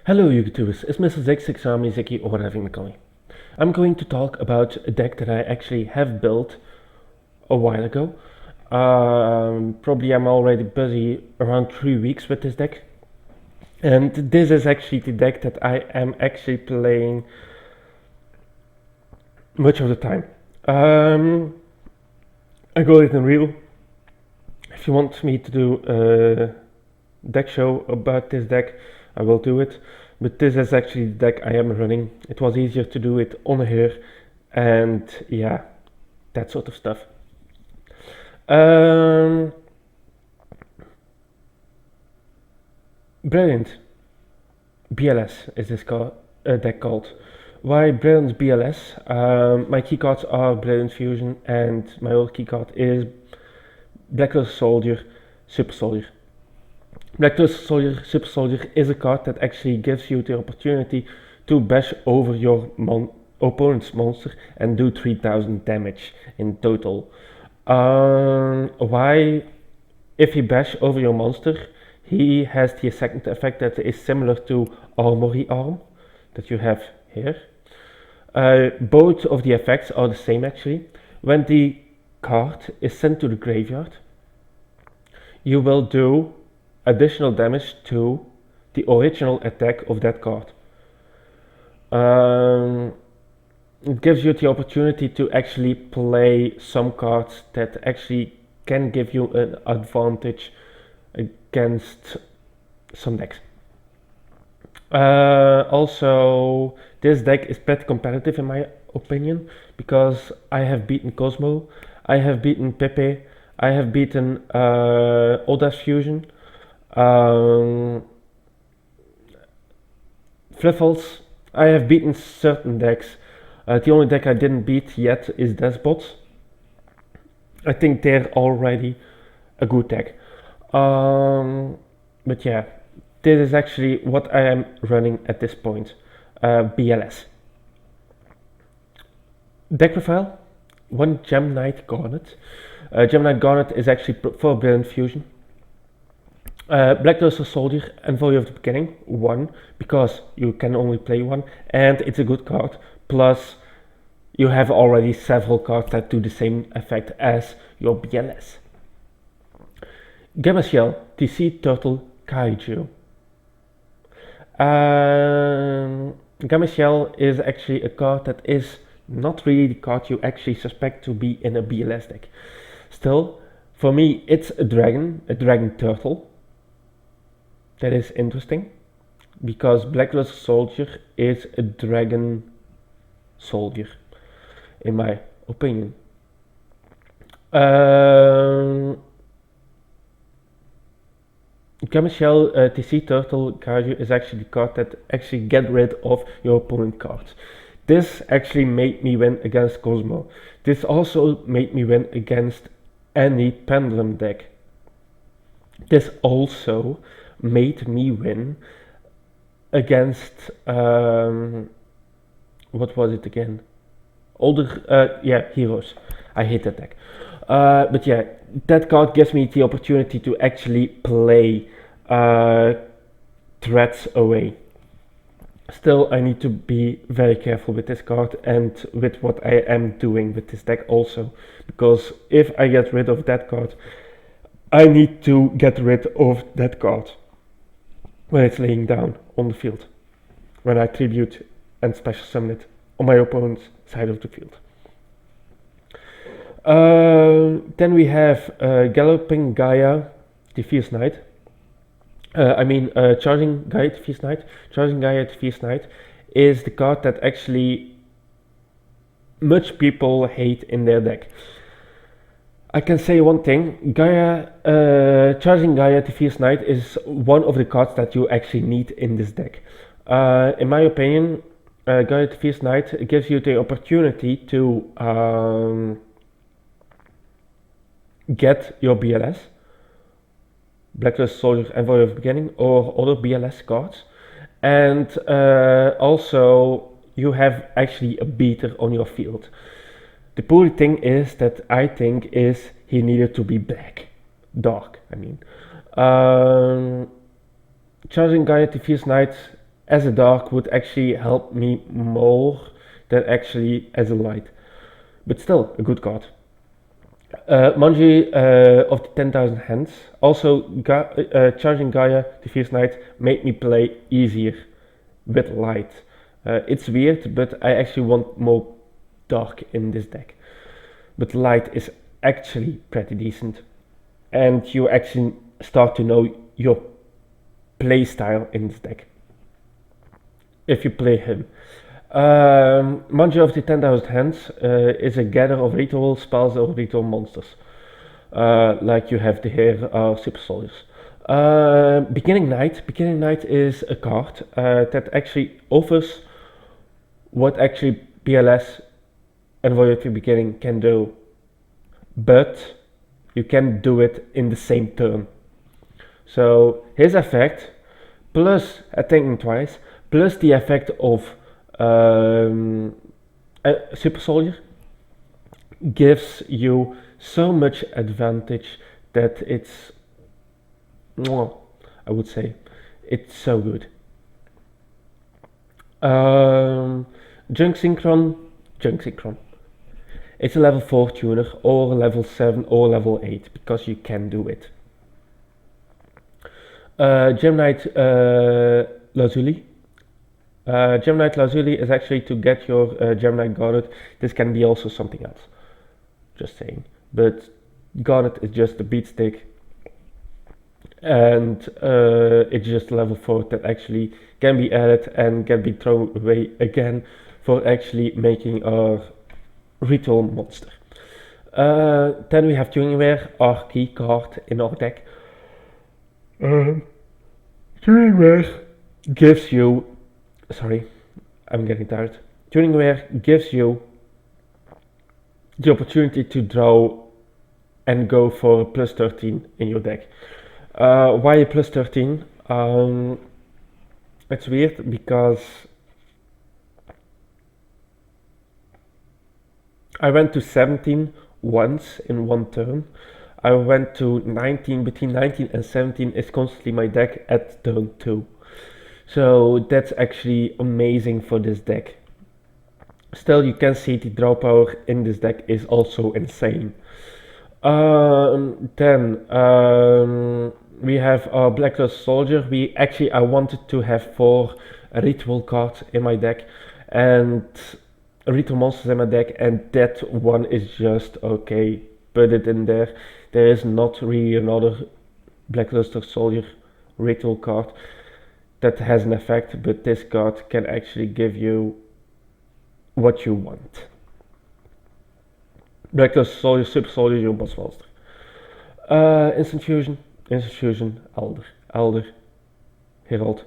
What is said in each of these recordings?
Hello YouTubers, it's Mr. Zeki Zeki or whatever you call me. I'm going to talk about a deck that I actually have built a while ago. Probably I'm already busy around 3 weeks with this deck. And this is actually the deck that I am actually playing much of the time. I got it in real. If you want me to do a deck show about this deck, I will do it, but this is actually the deck I am running. It was easier to do it on here, and yeah, that sort of stuff. Brilliant BLS is this deck called. Why Brilliant BLS? My keycards are Brilliant Fusion, and my old keycard is Blackluster Soldier, Super Soldier. Blackluster Soldier, Super Soldier is a card that actually gives you the opportunity to bash over your opponent's monster and do 3000 damage in total. Why? If he bash over your monster, he has the second effect that is similar to Armory Arm that you have here. Both of the effects are the same actually. When the card is sent to the graveyard, you will do additional damage to the original attack of that card. It gives you the opportunity to actually play some cards that actually can give you an advantage against some decks. Also, this deck is pretty competitive in my opinion, because I have beaten Cosmo, I have beaten Pepe, I have beaten Oda's Fusion, Fliffles. I have beaten certain decks. The only deck I didn't beat yet is Despots. I think they're already a good deck. But yeah, this is actually what I am running at this point. BLS. Deck profile: 1 Gem Knight Garnet. Gem Knight Garnet is actually for Brilliant Fusion. Blackluster Soldier, Envoy of the Beginning, 1, because you can only play 1, and it's a good card, plus you have already several cards that do the same effect as your BLS. Gamma Shell, TC Turtle Kaiju. Gamma Shell is actually a card that is not really the card you actually suspect to be in a BLS deck. Still, for me, it's a dragon turtle. That is interesting, because Blackluster Soldier is a dragon soldier, in my opinion. Gamma Shell TC Turtle Kaiju is actually the card that actually get rid of your opponent cards. This actually made me win against Cosmo. This also made me win against any Pendulum deck. This also made me win against what was it again? Heroes. I hate that deck. But yeah, that card gives me the opportunity to actually play threats away. Still, I need to be very careful with this card and with what I am doing with this deck also, because if I get rid of that card, I need to get rid of that card when it's laying down on the field, when I tribute and special summon it on my opponent's side of the field. Then we have Galloping Gaia, the Fierce Knight. Charging Gaia, the Fierce Knight. Charging Gaia, the Fierce Knight is the card that actually much people hate in their deck. I can say one thing: Charging Gaia, the Fierce Knight is one of the cards that you actually need in this deck. In my opinion, Gaia, the Fierce Knight gives you the opportunity to get your BLS, Blackluster Soldier, Envoy of the Beginning, or other BLS cards, and also you have actually a beater on your field. The poor thing is that I think is he needed to be dark. Charging Gaia, the Fierce Knight as a dark would actually help me more than actually as a light. But still, a good card. Manji of the 10,000 Hands. Also, Charging Gaia, the Fierce Knight, made me play easier with light. It's weird, but I actually want more dark in this deck. But light is actually pretty decent. And you actually start to know your play style in this deck if you play him. Manji of the 10,000 Hands is a gather of ritual spells or ritual monsters. Like you have the here super soldiers. Beginning Night. Beginning Night is a card that actually offers what actually BLS and Voyage to Beginning can do, but you can do it in the same turn. So his effect plus attacking twice plus the effect of a super soldier gives you so much advantage that it's, I would say, it's so good. Junk Synchron. It's a level 4 tuner or level 7 or level 8 because you can do it. Gem Knight Lazuli. Gem Knight Lazuli is actually to get your Gem Knight Garnet. This can be also something else. Just saying. But Garnet is just a beat stick. And it's just level 4 that actually can be added and can be thrown away again for actually making our ritual monster. Then we have Tuningware, our key card in our deck. Tuningware gives you, sorry, I'm getting tired. Tuningware gives you the opportunity to draw and go for plus 13 in your deck. Why a plus 13? It's weird because I went to 17 once in one turn. I went to 19, between 19 and 17 is constantly my deck at turn 2. So that's actually amazing for this deck. Still, you can see the draw power in this deck is also insane. Then we have our Blacklist Soldier. I wanted to have 4 ritual cards in my deck and ritual monsters in my deck, and that one is just okay. Put it in there. There is not really another Blackluster Soldier ritual card that has an effect, but this card can actually give you what you want. Blackluster Soldier, Super Soldier, your boss monster. Instant Fusion, Elder, Herald,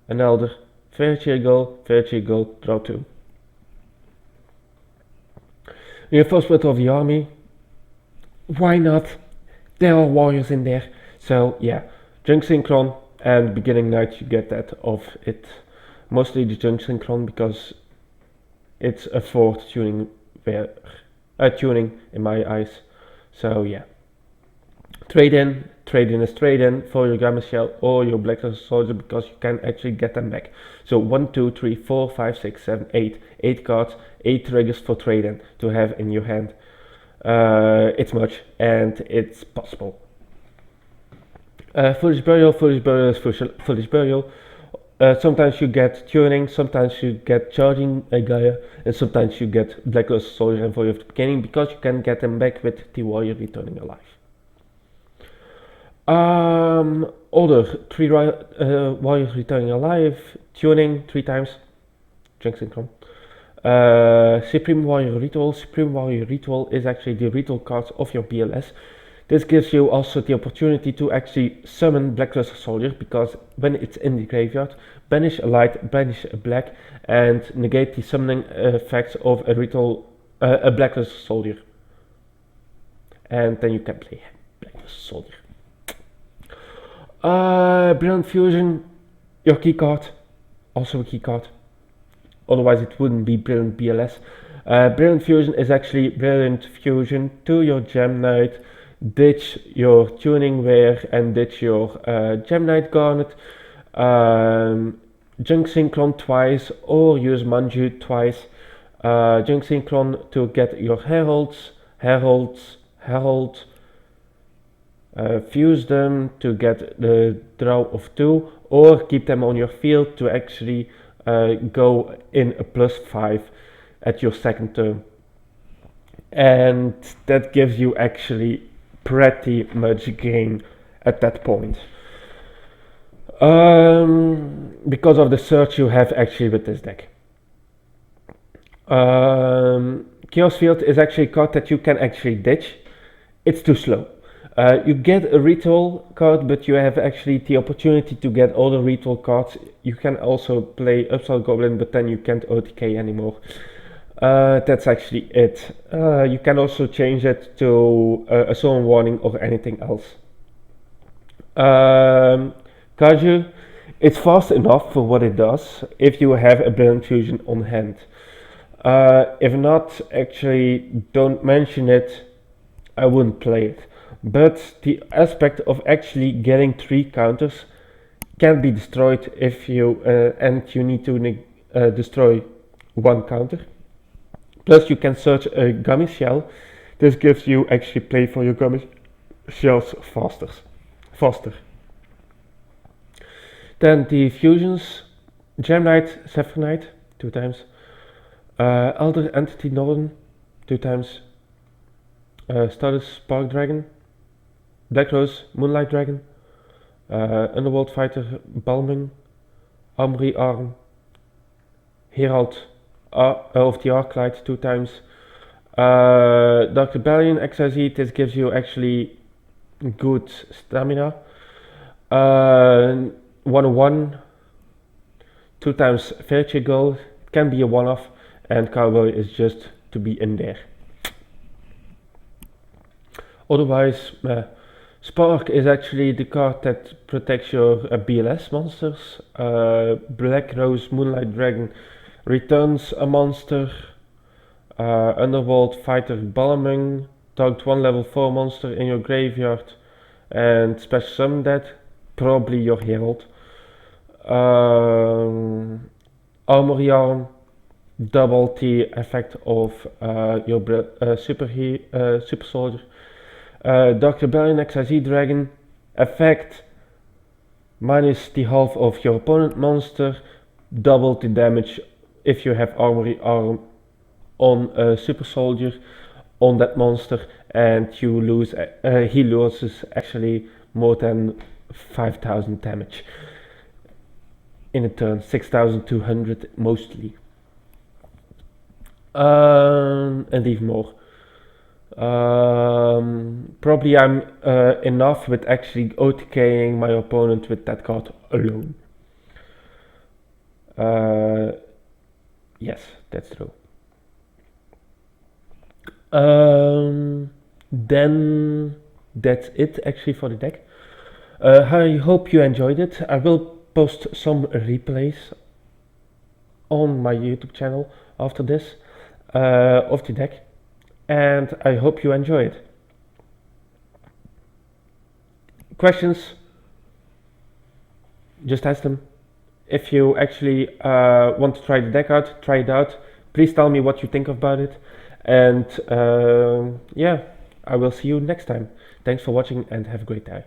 an Elder, Fair Cheer Goal, draw 2. Reinforcement of the army. Why not? There are warriors in there. So yeah, Junk Synchron and Beginning Night, you get that of it. Mostly the Junk Synchron because it's a 4th tuning in my eyes. So yeah. Trade in for your Gamma Shell or your Blacklist Soldier because you can actually get them back. So 1, 2, 3, 4, 5, 6, 7, 8. 8 cards, 8 triggers for trade in to have in your hand. It's much and it's possible. Foolish Burial is Foolish Burial. Sometimes you get tuning, sometimes you get Charging Gaia, and sometimes you get Blacklist Soldier and Voyage of the Beginning because you can get them back with the Warrior Returning Alive. Order 3 Warriors Returning Alive, tuning 3 times, Junk Synchron. Supreme Warrior Ritual is actually the ritual cards of your BLS. This gives you also the opportunity to actually summon Blackluster Soldier because when it's in the graveyard, banish a light, banish a black, and negate the summoning effects of a Blackluster Soldier. And then you can play Blackluster Soldier. Brilliant Fusion, your key card, also a key card. Otherwise it wouldn't be Brilliant BLS. Brilliant Fusion is actually Brilliant Fusion to your Gem Knight, ditch your Tuningware and ditch your Gem Knight Garnet. Junk Synchron twice, or use Manju twice. Junk Synchron to get your heralds, fuse them to get the draw of 2, or keep them on your field to actually go in a +5 at your second turn. And that gives you actually pretty much gain at that point. Because of the search you have actually with this deck. Chaos Field is actually a card that you can actually ditch. It's too slow. You get a ritual card, but you have actually the opportunity to get all the ritual cards. You can also play Upside Goblin, but then you can't OTK anymore. That's actually it. You can also change it to a Solemn Warning or anything else. Kaju, it's fast enough for what it does if you have a Brilliant Fusion on hand. If not, actually don't mention it. I wouldn't play it. But the aspect of actually getting 3 counters can be destroyed if you and you need to destroy 1 counter. Plus you can search a Gummy Shell. This gives you actually play for your Gummy Shells faster. Then the fusions, Gem Knight, Sapphire Knight, 2 times. Elder Entity Northern, 2 times. Stardust Spark Dragon, Black Rose Moonlight Dragon, Underworld Fighter Balmung, Armory Arm, Herald of the Arclight, 2 times. Dark Rebellion XYZ, this gives you actually good stamina. 1/1, 2 times Fairtrade Gold, can be a one-off, and Cowboy is just to be in there. Otherwise, Spark is actually the card that protects your BLS monsters. Black Rose Moonlight Dragon returns a monster. Underworld Fighter Balmung target 1 level 4 monster in your graveyard and special summon that, probably your Herald. Armory Arm, double the effect of your Super Soldier. Dark Rebellion XYZ Dragon, effect minus the half of your opponent monster, double the damage if you have Armory Arm on a Super Soldier on that monster, and you lose. He loses actually more than 5,000 damage in a turn, 6,200 mostly, and even more. Probably I'm enough with actually OTKing my opponent with that card alone. Yes, that's true. Then that's it actually for the deck. I hope you enjoyed it. I will post some replays on my YouTube channel after this of the deck, and I hope you enjoy it. Questions? Just ask them. If you actually want to try the deck out, try it out. Please tell me what you think about it. And yeah, I will see you next time. Thanks for watching and have a great day.